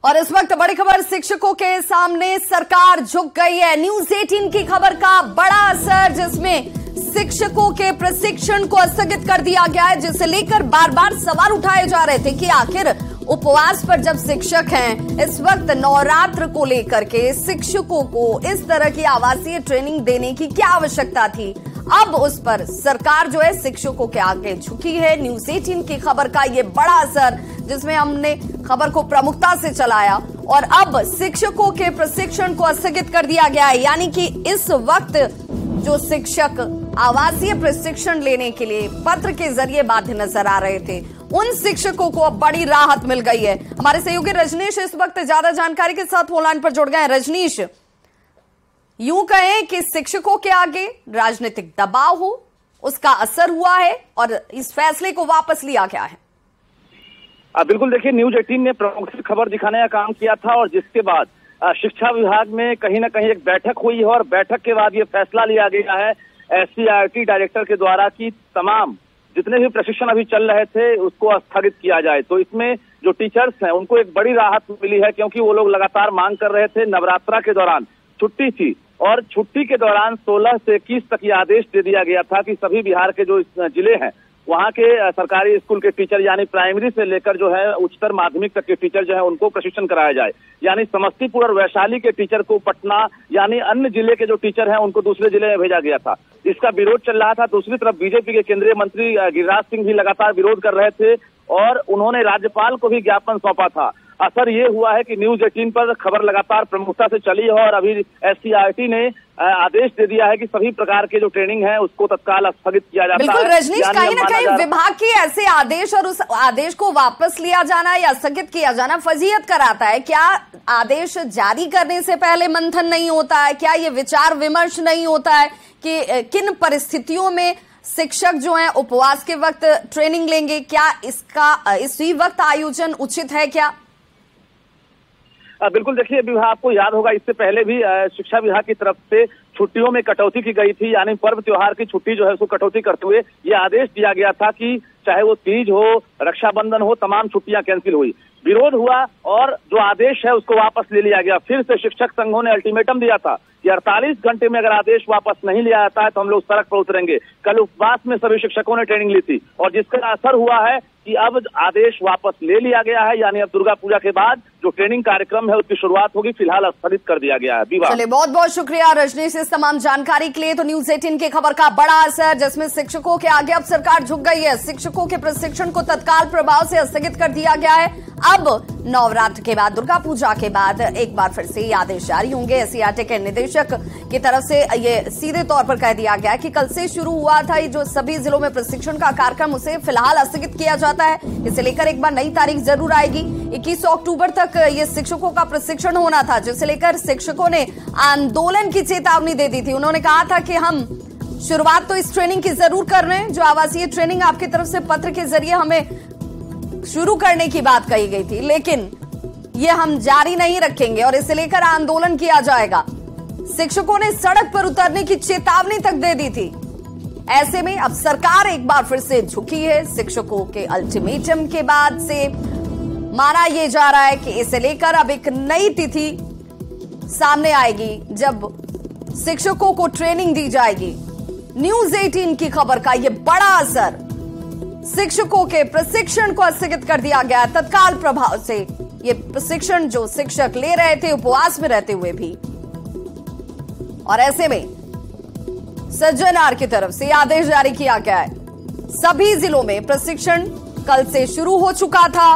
और इस वक्त बड़ी खबर, शिक्षकों के सामने सरकार झुक गई है। न्यूज 18 की खबर का बड़ा असर, जिसमें शिक्षकों के प्रशिक्षण को स्थगित कर दिया गया है, जिसे लेकर बार बार सवाल उठाए जा रहे थे कि आखिर उपवास पर जब शिक्षक हैं, इस वक्त नवरात्र को लेकर के शिक्षकों को इस तरह की आवासीय ट्रेनिंग देने की क्या आवश्यकता थी। अब उस पर सरकार जो है शिक्षकों के आगे झुकी है। न्यूज 18 की खबर का ये बड़ा असर, जिसमें हमने खबर को प्रमुखता से चलाया, और अब शिक्षकों के प्रशिक्षण को स्थगित कर दिया गया है। यानी कि इस वक्त जो शिक्षक आवासीय प्रशिक्षण लेने के लिए पत्र के जरिए बाध्य नजर आ रहे थे, उन शिक्षकों को अब बड़ी राहत मिल गई है। हमारे सहयोगी रजनीश इस वक्त ज्यादा जानकारी के साथ फोन लाइन पर जुड़ गए हैं। रजनीश, यूं कहें कि शिक्षकों के आगे राजनीतिक दबाव हो, उसका असर हुआ है और इस फैसले को वापस लिया गया है। बिल्कुल, देखिए, न्यूज 18 ने प्रमुख खबर दिखाने का काम किया था और जिसके बाद शिक्षा विभाग में कहीं ना कहीं एक बैठक हुई है और बैठक के बाद ये फैसला लिया गया है SCERT डायरेक्टर के द्वारा कि तमाम जितने भी प्रशिक्षण अभी चल रहे थे उसको स्थगित किया जाए। तो इसमें जो टीचर्स हैं उनको एक बड़ी राहत मिली है, क्योंकि वो लोग लगातार मांग कर रहे थे। नवरात्रा के दौरान छुट्टी थी और छुट्टी के दौरान 16 से 21 तक ये आदेश दे दिया गया था कि सभी बिहार के जो जिले हैं वहां के सरकारी स्कूल के टीचर, यानी प्राइमरी से लेकर जो है उच्चतर माध्यमिक तक के टीचर जो है उनको प्रशिक्षण कराया जाए। यानी समस्तीपुर और वैशाली के टीचर को पटना, यानी अन्य जिले के जो टीचर हैं उनको दूसरे जिले में भेजा गया था। इसका विरोध चल रहा था। दूसरी तरफ बीजेपी के केंद्रीय मंत्री गिरिराज सिंह भी लगातार विरोध कर रहे थे और उन्होंने राज्यपाल को भी ज्ञापन सौंपा था। असर ये हुआ है कि न्यूज 18 पर खबर लगातार प्रमुखता से चली है और अभी SCERT ने आदेश दे दिया है कि सभी प्रकार के जो ट्रेनिंग है उसको तत्काल स्थगित किया जाता है। बिल्कुल रजनीश, कहीं ना कहीं विभाग के ऐसे आदेश और उस आदेश को वापस लिया जाना या स्थगित किया जाना फजीहत कराता है। क्या आदेश जारी करने से पहले मंथन नहीं होता है? क्या ये विचार विमर्श नहीं होता है कि किन परिस्थितियों में शिक्षक जो है उपवास के वक्त ट्रेनिंग लेंगे? क्या इसका इसी वक्त आयोजन उचित है क्या? बिल्कुल, देखिए, विभाग आपको याद होगा इससे पहले भी शिक्षा विभाग की तरफ से छुट्टियों में कटौती की गई थी। यानी पर्व त्योहार की छुट्टी जो है उसको कटौती करते हुए ये आदेश दिया गया था कि चाहे वो तीज हो, रक्षाबंधन हो, तमाम छुट्टियां कैंसिल हुई। विरोध हुआ और जो आदेश है उसको वापस ले लिया गया। फिर से शिक्षक संघों ने अल्टीमेटम दिया था कि 48 घंटे में अगर आदेश वापस नहीं लिया जाता है तो हम लोग सड़क पर उतरेंगे। कल उपवास में सभी शिक्षकों ने ट्रेनिंग ली थी और जिसका असर हुआ है कि अब आदेश वापस ले लिया गया है। यानी अब दुर्गा पूजा के बाद जो ट्रेनिंग कार्यक्रम है उसकी शुरुआत होगी, फिलहाल स्थगित कर दिया गया है। चलिए, बहुत बहुत शुक्रिया रजनीश इस तमाम जानकारी के लिए। तो न्यूज 18 की खबर का बड़ा असर, जिसमें शिक्षकों के आगे अब सरकार झुक गई है। शिक्षकों के प्रशिक्षण को तत्काल प्रभाव से स्थगित कर दिया गया है। अब नवरात्र के बाद, दुर्गा पूजा के बाद एक बार फिर से ये आदेश जारी होंगे। SCERT के निदेशक की तरफ से ये सीधे तौर पर कह दिया गया कि कल से शुरू हुआ था ये जो सभी जिलों में प्रशिक्षण का कार्यक्रम, उसे फिलहाल स्थगित किया जाता है। इसे लेकर एक बार नई तारीख जरूर आएगी। 21 अक्टूबर तक ये शिक्षकों का प्रशिक्षण होना था, जिसे लेकर शिक्षकों ने आंदोलन की चेतावनी दे दी थी। उन्होंने कहा था कि हम शुरुआत तो इस ट्रेनिंग की जरूर कर रहे हैं, जो आवासीय ट्रेनिंग आपकी तरफ से पत्र के जरिए हमें शुरू करने की बात कही गई थी, लेकिन ये हम जारी नहीं रखेंगे और इसे लेकर आंदोलन किया जाएगा। शिक्षकों ने सड़क पर उतरने की चेतावनी तक दे दी थी। ऐसे में अब सरकार एक बार फिर से झुकी है। शिक्षकों के अल्टीमेटम के बाद से माना यह जा रहा है कि इसे लेकर अब एक नई तिथि सामने आएगी जब शिक्षकों को ट्रेनिंग दी जाएगी। न्यूज 18 की खबर का यह बड़ा असर, शिक्षकों के प्रशिक्षण को स्थगित कर दिया गया तत्काल प्रभाव से। ये प्रशिक्षण जो शिक्षक ले रहे थे उपवास में रहते हुए भी, और ऐसे में सज्जनार की तरफ से आदेश जारी किया गया है। सभी जिलों में प्रशिक्षण कल से शुरू हो चुका था।